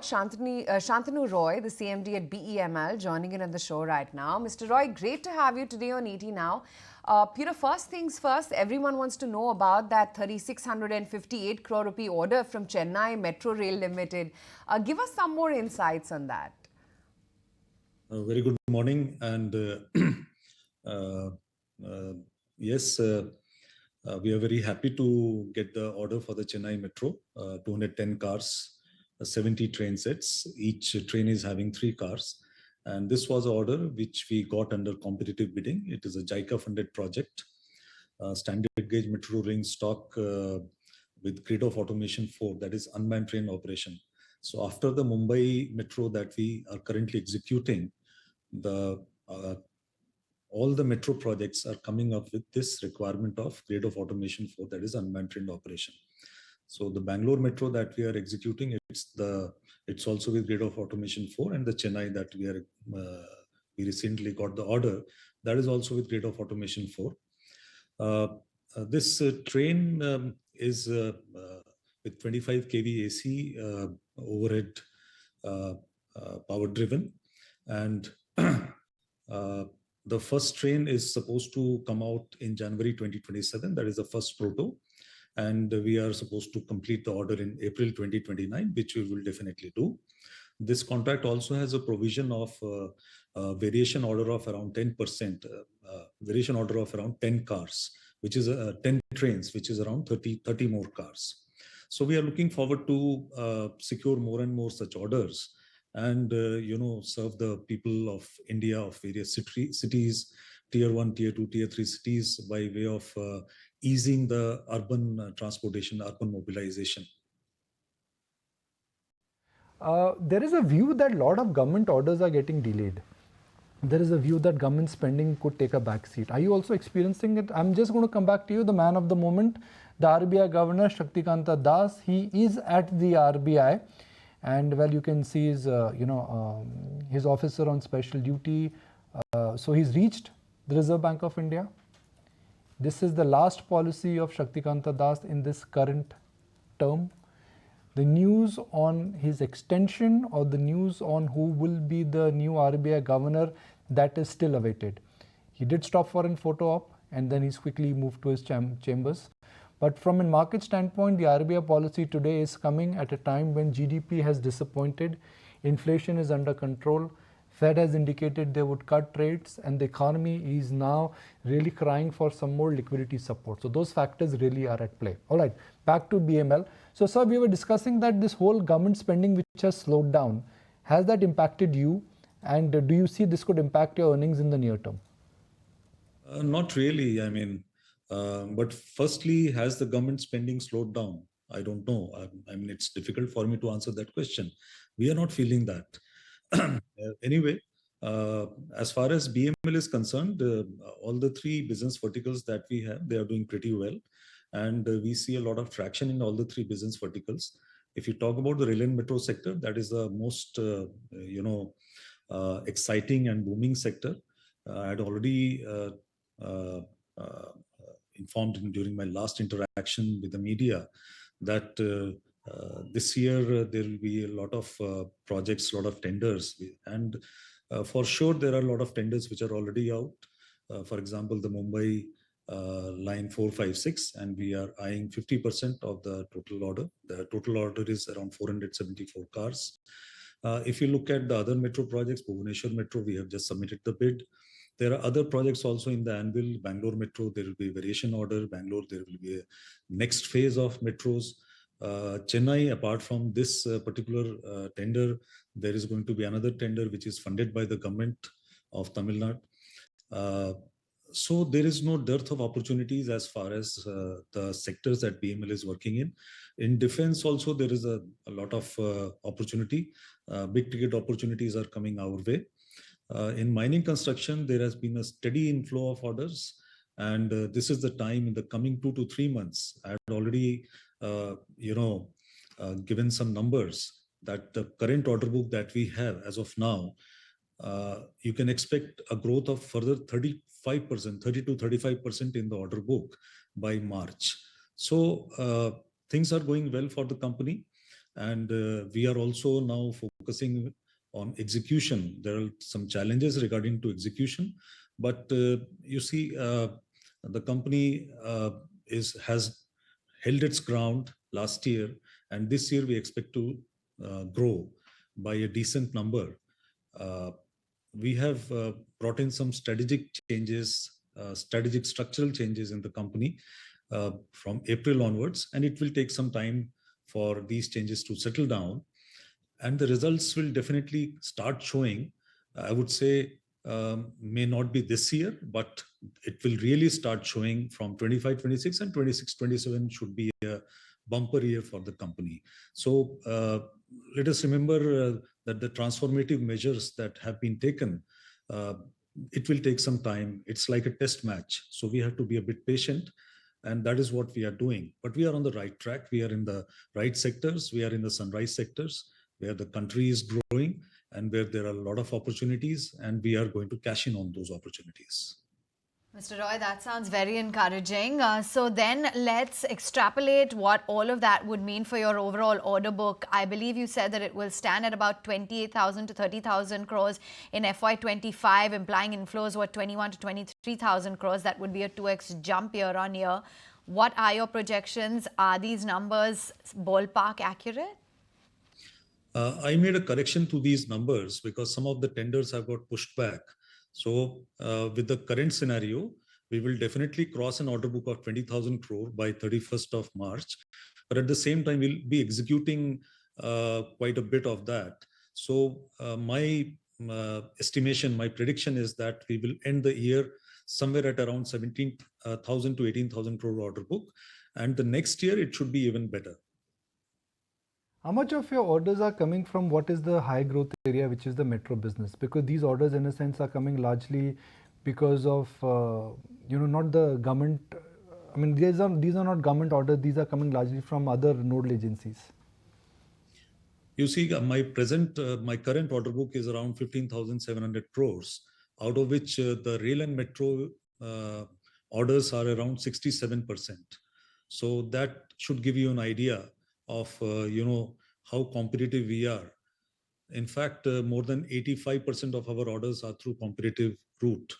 Shantanu Roy, the CMD at BEML, joining in on the show right now. Mr. Roy, great to have you today on ET Now. First things first, everyone wants to know about that 3,658 crore rupee order from Chennai Metro Rail Limited. Give us some more insights on that. Very good morning. And yes, we are very happy to get the order for the Chennai Metro, 210 cars, 70 train sets. Each train is having 3 cars. And this was an order which we got under competitive bidding. It is a JICA funded project, standard gauge metro ring stock with grid of automation 4, that is unmanned train operation. So after the Mumbai Metro that we are currently executing, all the metro projects are coming up with this requirement of grade of automation 4, that is unmanned train operation. So the Bangalore Metro that we are executing, it's also with grade of automation 4, and the Chennai that we recently got the order, that is also with grade of automation 4. This train is with 25 kV AC overhead power driven, and the first train is supposed to come out in January 2027. That is the first proto. And we are supposed to complete the order in April 2029, which we will definitely do. This contract also has a provision of variation order of around 10%, variation order of around 10 cars, which is 10 trains, which is around 30 more cars. So we are looking forward to secure more and more such orders and serve the people of India, of various cities, tier 1, tier 2, tier 3 cities, by way of easing the urban transportation, urban mobilization. There is a view that a lot of government orders are getting delayed. There is a view that government spending could take a back seat. Are you also experiencing it? I'm just going to come back to you, the man of the moment, the RBI Governor, Shaktikanta Das. He is at the RBI. And well, you can see his, his officer on special duty. So he's reached the Reserve Bank of India. This is the last policy of Shaktikanta Das in this current term. The news on his extension or the news on who will be the new RBI governor, that is still awaited. He did stop for a photo op and then he's quickly moved to his chambers. But from a market standpoint, the RBI policy today is coming at a time when GDP has disappointed, inflation is under control, Fed has indicated they would cut rates, and the economy is now really crying for some more liquidity support. So those factors really are at play. All right, back to BML. So sir, we were discussing that this whole government spending which has slowed down, has that impacted you? And do you see this could impact your earnings in the near term? Not really. I mean, but firstly, has the government spending slowed down? I don't know. I mean, it's difficult for me to answer that question. We are not feeling that. Anyway, as far as BML is concerned, all the 3 business verticals that we have, they are doing pretty well. And we see a lot of traction in all the 3 business verticals. If you talk about the rail and metro sector, that is the most, exciting and booming sector. I had already informed during my last interaction with the media that this year there will be a lot of projects, a lot of tenders, and for sure there are a lot of tenders which are already out. For example, the Mumbai line 456, and we are eyeing 50% of the total order. The total order is around 474 cars. If you look at the other metro projects, Bhubaneswar Metro, we have just submitted the bid. There are other projects also in the anvil. Bangalore Metro, there will be a variation order. Bangalore, there will be a next phase of metros. Chennai, apart from this particular tender, there is going to be another tender which is funded by the government of Tamil Nadu. So there is no dearth of opportunities as far as the sectors that BML is working in. In defense also, there is a lot of opportunity. Big ticket opportunities are coming our way. In mining construction, there has been a steady inflow of orders, and this is the time in the coming 2 to 3 months. I had already, given some numbers that the current order book that we have as of now, you can expect a growth of further 30 to 35% in the order book by March. So things are going well for the company. And we are also now focusing on execution. There are some challenges regarding to execution, but you see, the company has held its ground last year, and this year we expect to grow by a decent number. We have brought in some strategic changes, strategic structural changes in the company from April onwards, and it will take some time for these changes to settle down. And the results will definitely start showing. I would say may not be this year, but it will really start showing from 25-26, and 26-27 should be a bumper year for the company. So let us remember that the transformative measures that have been taken, it will take some time. It's like a test match. So we have to be a bit patient. And that is what we are doing. But we are on the right track. We are in the right sectors. We are in the sunrise sectors where the country is growing and where there are a lot of opportunities. And we are going to cash in on those opportunities. Mr. Roy, that sounds very encouraging. So then let's extrapolate what all of that would mean for your overall order book. I believe you said that it will stand at about 28,000 to 30,000 crores in FY25, implying inflows were 21 to 23,000 crores. That would be a 2x jump year on year. What are your projections? Are these numbers ballpark accurate? I made a correction to these numbers because some of the tenders have got pushed back. So with the current scenario, we will definitely cross an order book of 20,000 crore by 31st of March. But at the same time, we'll be executing quite a bit of that. So my estimation, my prediction is that we will end the year somewhere at around 17,000 to 18,000 crore order book. And the next year, it should be even better. How much of your orders are coming from what is the high growth area, which is the metro business? Because these orders, in a sense, are coming largely because of, not the government. I mean, these are not government orders. These are coming largely from other nodal agencies. You see, my current order book is around 15,700 crores, out of which the rail and metro orders are around 67%. So that should give you an idea of how competitive we are. In fact, more than 85% of our orders are through competitive route.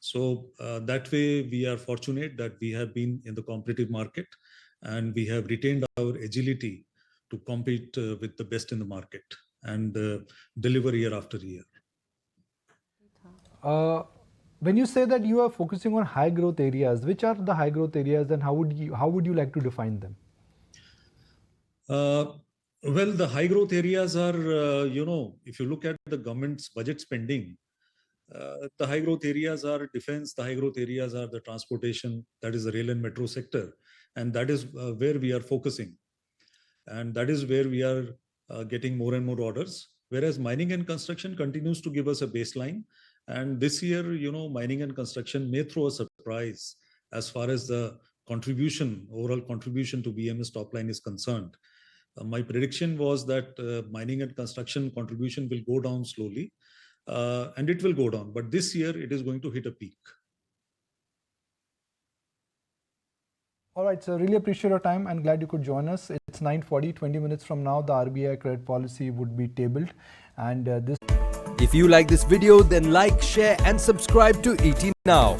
So that way we are fortunate that we have been in the competitive market and we have retained our agility to compete with the best in the market and deliver year after year. When you say that you are focusing on high growth areas, which are the high growth areas and how would you like to define them? Well, the high growth areas are, if you look at the government's budget spending, the high growth areas are defense, the high growth areas are the transportation, that is the rail and metro sector. And that is where we are focusing. And that is where we are getting more and more orders. Whereas mining and construction continues to give us a baseline. And this year, mining and construction may throw a surprise as far as the overall contribution to BMS top line is concerned. My prediction was that mining and construction contribution will go down slowly, and it will go down. But this year, it is going to hit a peak. All right, so really appreciate your time and glad you could join us. It's 9:40, 20 minutes from now, the RBI credit policy would be tabled. And this. If you like this video, then like, share and subscribe to ET Now.